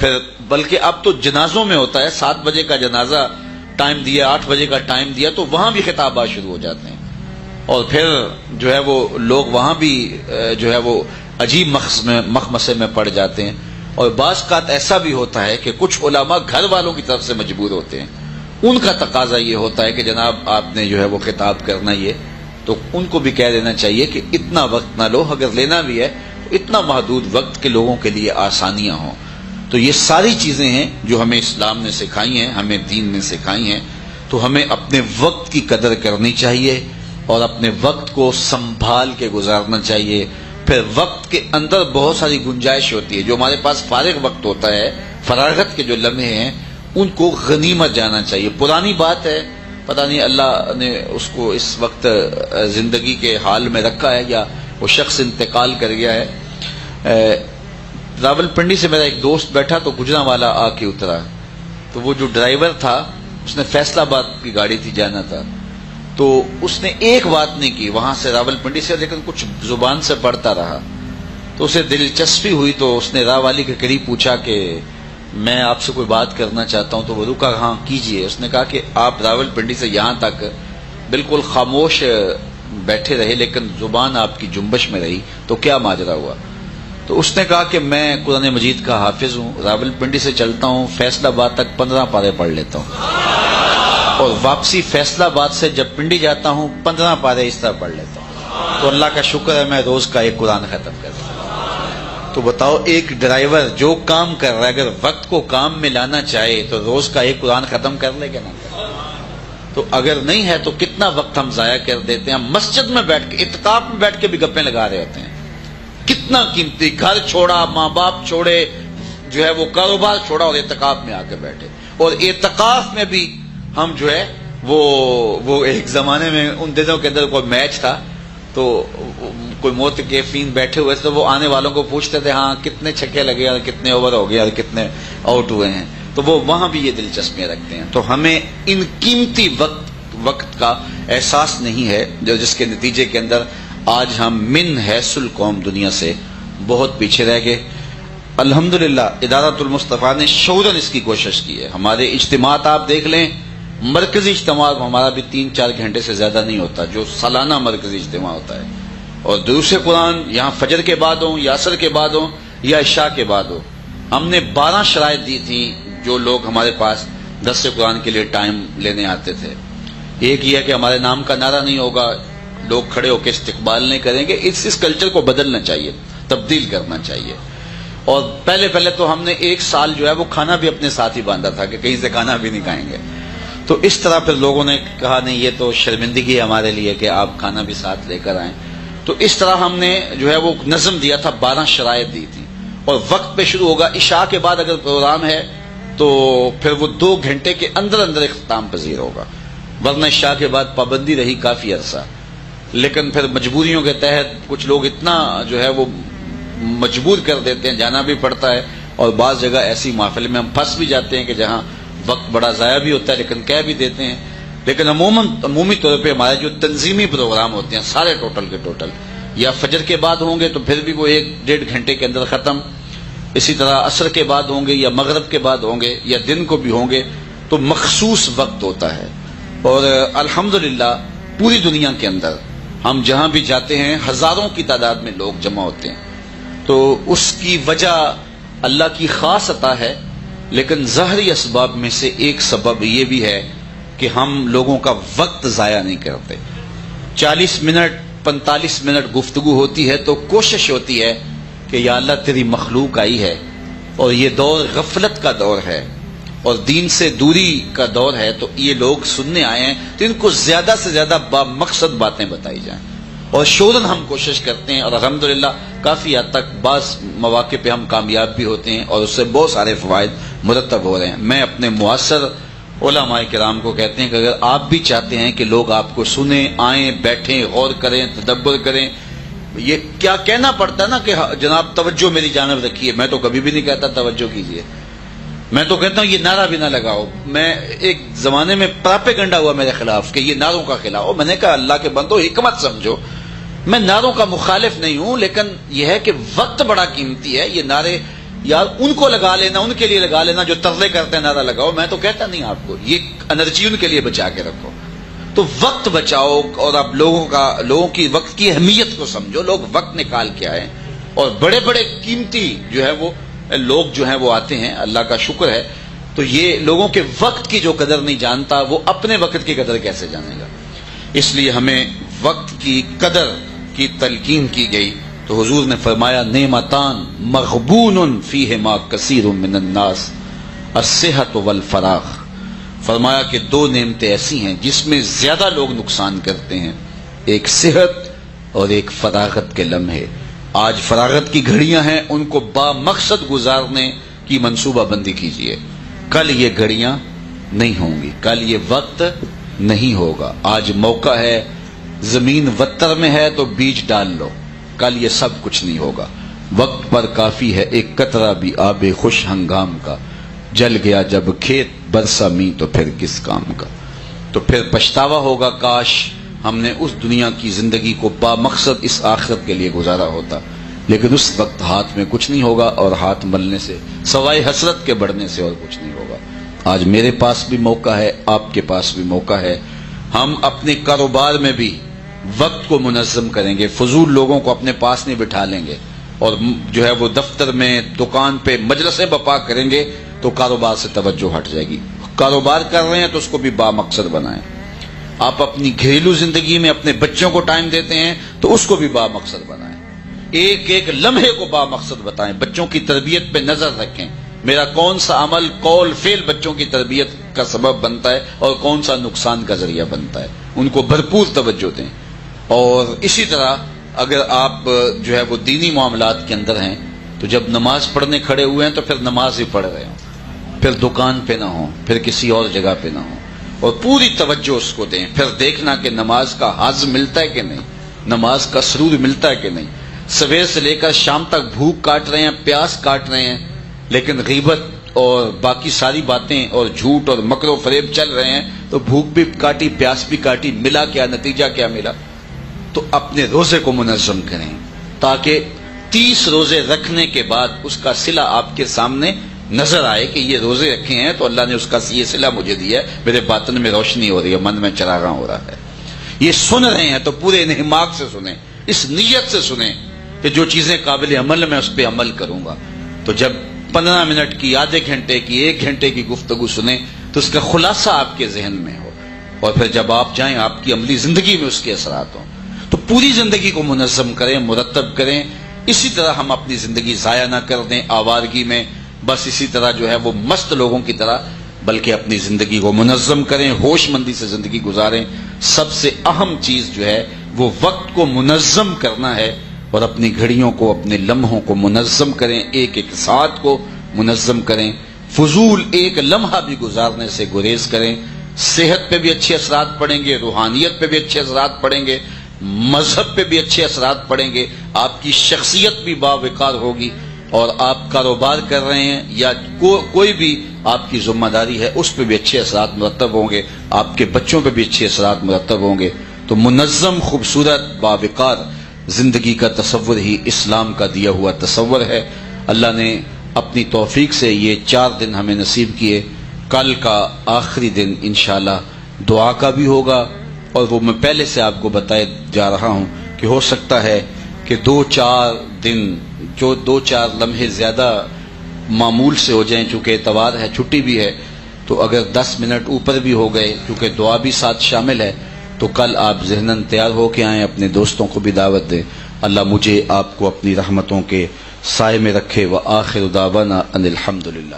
پھر بلکہ اب تو جنازوں میں ہوتا ہے، 7 بجے کا جنازہ ٹائم دیا، 8 بجے کا ٹائم دیا، تو وہاں بھی خطابات شروع ہو جاتے ہیں، اور پھر جو ہے وہ لوگ وہاں بھی جو ہے وہ عجیب مخمسے میں پڑ جاتے ہیں. اور بعض اوقات ایسا بھی ہوتا ہے کہ کچھ علماء گھر والوں کی طرف سے مجبور ہوتے ہیں، ان کا تقاضا یہ ہوتا ہے کہ جناب آپ نے جو ہے وہ خطاب کرنا یہ، تو ان کو بھی کہہ دینا چاہیے کہ اتنا وقت نہ لو، اگر لینا بھی ہے تو اتنا محدود وقت کے لوگوں کے لیے آسانیاں ہوں. تو یہ ساری چیزیں ہیں جو ہمیں اسلام نے سکھائی ہیں، ہمیں دین نے سکھائی ہیں. تو ہمیں اپنے وقت کی قدر کرنی چاہیے اور اپنے وقت کو سنبھال کے گزارنا چاہیے. پھر وقت کے اندر بہت ساری گنجائش ہوتی ہے، جو ہمارے پاس فارغ وقت ہوتا ہے، فراغت کے جو لمحے ہیں، ان کو غنیمت جانا چاہیے. پرانی بات ہے، پتہ نہیں اللہ نے اس کو اس وقت زندگی کے حال میں رکھا ہے یا وہ شخص انتقال کر گیا ہے. راول پنڈی سے میرا ایک دوست بیٹھا تو گجرانوالا آ کے اترا، تو وہ جو ڈرائیور تھا اس نے فیصل آباد کی گاڑی تھی، جانا تھا، تو اس نے ایک بات نہیں کی وہاں سے راول پنڈی سے، لیکن کچھ زبان سے پڑھتا رہا. تو اسے دلچسپی ہوئی تو اس نے راہ والی کے قریب پوچھا کہ میں آپ سے کوئی بات کرنا چاہتا ہوں. تو وہ رکا، ہاں کیجئے. اس نے کہا کہ آپ راول پنڈی سے یہاں تک بالکل خاموش بیٹھے رہے لیکن زبان آپ کی جنبش میں رہی، تو کیا ماجرا ہوا؟ تو اس نے کہا کہ میں قرآن مجید کا حافظ ہوں، راول پنڈی سے چلتا ہوں، فیصل آباد تک 15 پارے پڑھ لیتا ہوں، اور واپسی فیصل آباد سے جب پنڈی جاتا ہوں 15 پارے اس طرح پڑھ لیتا ہوں. تو اللہ کا شکر ہے میں روز کا ایک قرآن ختم کرتا ہوں. تو بتاؤ ایک ڈرائیور جو کام کر رہا ہے اگر وقت کو کام میں لانا چاہے تو روز کا ایک قرآن ختم کر لے گا نہ؟ تو اگر نہیں ہے تو کتنا وقت ہم ضائع کر دیتے ہیں. مسجد میں بیٹھ کے، اعتکاف میں بیٹھ کے بھی گپیں لگا رہے ہوتے ہیں. کتنا قیمتی، گھر چھوڑا، ماں باپ چھوڑے، جو ہے وہ کاروبار چھوڑا اور اعتکاف میں آ کے بیٹھے. اور اعتکاف میں بھی ہم جو ہے وہ ایک زمانے میں ان دنوں کے اندر کوئی میچ تھا تو کوئی معتکفین بیٹھے ہوئے تھے تو وہ آنے والوں کو پوچھتے تھے ہاں کتنے چھکے لگے اور کتنے اوور ہو گئے اور کتنے آؤٹ ہوئے ہیں. تو وہ وہاں بھی یہ دلچسپیاں رکھتے ہیں. تو ہمیں ان قیمتی وقت کا احساس نہیں ہے، جس کے نتیجے کے اندر آج ہم من حیث القوم دنیا سے بہت پیچھے رہ گئے. الحمدللہ ادارۃ المصطفیٰ نے شعوراً اس کی کوشش کی ہے. ہمارے اجتماعات آپ دیکھ لیں، مرکزی اجتماع ہمارا بھی 3-4 گھنٹے سے زیادہ نہیں ہوتا جو سالانہ مرکزی اجتماع ہوتا ہے. اور دروس قرآن یہاں فجر کے بعد ہوں یا عصر کے بعد ہوں یا عشاء کے بعد ہو. ہم نے 12 شرائط دی تھی جو لوگ ہمارے پاس درس قرآن کے لیے ٹائم لینے آتے تھے. ایک یہ ہے کہ ہمارے نام کا نعرہ نہیں ہوگا، لوگ کھڑے ہو کے استقبال نہیں کریں گے. اس کلچر کو بدلنا چاہیے، تبدیل کرنا چاہیے. اور پہلے تو ہم نے 1 سال جو ہے وہ کھانا بھی اپنے ساتھ ہی باندھا تھا کہ کہیں سے کھانا بھی نہیں کھائیں گے. تو اس طرح پھر لوگوں نے کہا نہیں یہ تو شرمندگی ہے ہمارے لیے کہ آپ کھانا بھی ساتھ لے کر آئیں. تو اس طرح ہم نے جو ہے وہ نظم دیا تھا، 12 شرائط دی تھی. اور وقت پہ شروع ہوگا. عشاء کے بعد اگر پروگرام ہے تو پھر وہ 2 گھنٹے کے اندر اختتام پذیر ہوگا، ورنہ عشاء کے بعد پابندی رہی کافی عرصہ. لیکن پھر مجبوریوں کے تحت کچھ لوگ اتنا جو ہے وہ مجبور کر دیتے ہیں، جانا بھی پڑتا ہے. اور بعض جگہ ایسی محفل میں ہم پھنس بھی جاتے ہیں کہ جہاں وقت بڑا ضائع بھی ہوتا ہے لیکن کہہ بھی دیتے ہیں. لیکن عمومی طور پہ ہمارے جو تنظیمی پروگرام ہوتے ہیں سارے ٹوٹل کے ٹوٹل یا فجر کے بعد ہوں گے تو پھر بھی وہ 1-1.5 گھنٹے کے اندر ختم. اسی طرح عصر کے بعد ہوں گے یا مغرب کے بعد ہوں گے یا دن کو بھی ہوں گے تو مخصوص وقت ہوتا ہے. اور الحمدللہ پوری دنیا کے اندر ہم جہاں بھی جاتے ہیں ہزاروں کی تعداد میں لوگ جمع ہوتے ہیں. تو اس کی وجہ اللہ کی خاص عطا ہے. لیکن ظاہری اسباب میں سے ایک سبب یہ بھی ہے کہ ہم لوگوں کا وقت ضائع نہیں کرتے. 40 منٹ 45 منٹ گفتگو ہوتی ہے تو کوشش ہوتی ہے کہ یا اللہ تیری مخلوق آئی ہے اور یہ دور غفلت کا دور ہے اور دین سے دوری کا دور ہے، تو یہ لوگ سننے آئے ہیں تو ان کو زیادہ سے زیادہ مقصد باتیں بتائی جائیں. اور شعوراً ہم کوشش کرتے ہیں اور الحمدللہ کافی حد تک بعض مواقع پہ ہم کامیاب بھی ہوتے ہیں اور اس سے بہت سارے فوائد مرتب ہو رہے ہیں. میں اپنے معاصر علماء کرام کو کہتے ہیں کہ اگر آپ بھی چاہتے ہیں کہ لوگ آپ کو سنیں، آئیں، بیٹھیں، غور کریں، تدبر کریں. یہ کیا کہنا پڑتا ہے نا کہ جناب توجہ میری جانب رکھیے، میں تو کبھی بھی نہیں کہتا توجہ کیجیے. میں تو کہتا ہوں یہ نعرہ بھی نہ لگاؤ. میں ایک زمانے میں پراپیگنڈا ہوا میرے خلاف کہ یہ نعروں کا خلاف. میں نے کہا اللہ کے بندو حکمت سمجھو، میں نعروں کا مخالف نہیں ہوں لیکن یہ ہے کہ وقت بڑا قیمتی ہے. یہ نعرے یار ان کو لگا لینا، ان کے لیے لگا لینا جو ترلے کرتے ہیں نعرہ لگاؤ، میں تو کہتا نہیں آپ کو، یہ انرجی ان کے لیے بچا کے رکھو. تو وقت بچاؤ اور آپ لوگوں کی وقت کی اہمیت کو سمجھو. لوگ وقت نکال کے آئے اور بڑے بڑے قیمتی جو ہے وہ لوگ جو ہیں وہ آتے ہیں، اللہ کا شکر ہے. تو یہ لوگوں کے وقت کی جو قدر نہیں جانتا وہ اپنے وقت کی قدر کیسے جانے گا؟ اس لیے ہمیں وقت کی قدر کی تلقین کی گئی. تو حضور نے فرمایا نعمتان مغبون فیہما کثیر من الناس الصحت والفراغ. فرمایا کہ دو نعمتیں ایسی ہیں جس میں زیادہ لوگ نقصان کرتے ہیں، ایک صحت اور ایک فراغت کے لمحے. آج فراغت کی گھڑیاں ہیں، ان کو با مقصد گزارنے کی منصوبہ بندی کیجیے. کل یہ گھڑیاں نہیں ہوں گی، کل یہ وقت نہیں ہوگا. آج موقع ہے، زمین وتر میں ہے تو بیج ڈال لو، کل یہ سب کچھ نہیں ہوگا. وقت پر کافی ہے ایک قطرہ بھی آب خوش ہنگام کا، جل گیا جب کھیت برسا می تو پھر کس کام کا. تو پھر پچھتاوا ہوگا، کاش ہم نے اس دنیا کی زندگی کو با مقصد اس آخرت کے لیے گزارا ہوتا. لیکن اس وقت ہاتھ میں کچھ نہیں ہوگا، اور ہاتھ ملنے سے سوائے حسرت کے بڑھنے سے اور کچھ نہیں ہوگا. آج میرے پاس بھی موقع ہے، آپ کے پاس بھی موقع ہے. ہم اپنے کاروبار میں بھی وقت کو منظم کریں گے، فضول لوگوں کو اپنے پاس نہیں بٹھا لیں گے، اور جو ہے وہ دفتر میں دکان پہ مجلسیں بپا کریں گے تو کاروبار سے توجہ ہٹ جائے گی. کاروبار کر رہے ہیں تو اس کو بھی با مقصد بنائیں. آپ اپنی گھریلو زندگی میں اپنے بچوں کو ٹائم دیتے ہیں تو اس کو بھی با مقصد بنائیں. ایک ایک لمحے کو با مقصد بتائیں. بچوں کی تربیت پہ نظر رکھیں، میرا کون سا عمل قول فعل بچوں کی تربیت کا سبب بنتا ہے اور کون سا نقصان کا ذریعہ بنتا ہے. ان کو بھرپور توجہ دیں. اور اسی طرح اگر آپ جو ہے وہ دینی معاملات کے اندر ہیں تو جب نماز پڑھنے کھڑے ہوئے ہیں تو پھر نماز ہی پڑھ رہے ہوں، پھر دکان پہ نہ ہوں، پھر کسی اور جگہ پہ نہ ہوں، اور پوری توجہ اس کو دیں. پھر دیکھنا کہ نماز کا حظ ملتا ہے کہ نہیں، نماز کا سرور ملتا ہے کہ نہیں. سویر سے لے کر شام تک بھوک کاٹ رہے ہیں، پیاس کاٹ رہے ہیں، لیکن غیبت اور باقی ساری باتیں اور جھوٹ اور مکر و فریب چل رہے ہیں، تو بھوک بھی کاٹی، پیاس بھی کاٹی، ملا کیا؟ نتیجہ کیا ملا؟ تو اپنے روزے کو منظم کریں تاکہ 30 روزے رکھنے کے بعد اس کا صلہ آپ کے سامنے نظر آئے کہ یہ روزے رکھے ہیں تو اللہ نے اس کا یہ صلہ مجھے دیا ہے، میرے باطن میں روشنی ہو رہی ہے، من میں چراغاں ہو رہا ہے. یہ سن رہے ہیں تو پورے انہماک سے سنیں، اس نیت سے سنیں کہ جو چیزیں قابل عمل میں اس پہ عمل کروں گا. تو جب 15 منٹ کی، آدھے گھنٹے کی، 1 گھنٹے کی گفتگو سنیں تو اس کا خلاصہ آپ کے ذہن میں ہو، اور پھر جب آپ جائیں آپ کی عملی زندگی میں اس کے اثرات ہوں. تو پوری زندگی کو منظم کریں، مرتب کریں. اسی طرح ہم اپنی زندگی ضائع نہ کر دیں آوارگی میں، بس اسی طرح جو ہے وہ مست لوگوں کی طرح، بلکہ اپنی زندگی کو منظم کریں، ہوش مندی سے زندگی گزاریں. سب سے اہم چیز جو ہے وہ وقت کو منظم کرنا ہے، اور اپنی گھڑیوں کو، اپنے لمحوں کو منظم کریں، ایک ایک ساتھ کو منظم کریں. فضول ایک لمحہ بھی گزارنے سے گریز کریں. صحت پہ بھی اچھے اثرات پڑیں گے، روحانیت پہ بھی اچھے اثرات پڑیں گے، مذہب پہ بھی اچھے اثرات پڑیں گے. آپ کی شخصیت بھی باوقار ہوگی، اور آپ کاروبار کر رہے ہیں یا کوئی بھی آپ کی ذمہ داری ہے اس پہ بھی اچھے اثرات مرتب ہوں گے، آپ کے بچوں پہ بھی اچھے اثرات مرتب ہوں گے. تو منظم، خوبصورت، باوقار زندگی کا تصور ہی اسلام کا دیا ہوا تصور ہے. اللہ نے اپنی توفیق سے یہ 4 دن ہمیں نصیب کیے. کل کا آخری دن انشاءاللہ دعا کا بھی ہوگا، اور وہ میں پہلے سے آپ کو بتائے جا رہا ہوں کہ ہو سکتا ہے کہ 2-4 دن، جو 2-4 لمحے زیادہ معمول سے ہو جائیں، چونکہ اتوار ہے، چھٹی بھی ہے، تو اگر 10 منٹ اوپر بھی ہو گئے، کیونکہ دعا بھی ساتھ شامل ہے، تو کل آپ ذہناً تیار ہو کے آئیں، اپنے دوستوں کو بھی دعوت دیں. اللہ مجھے آپ کو اپنی رحمتوں کے سائے میں رکھے. وآخر دعوانا ان الحمدللہ.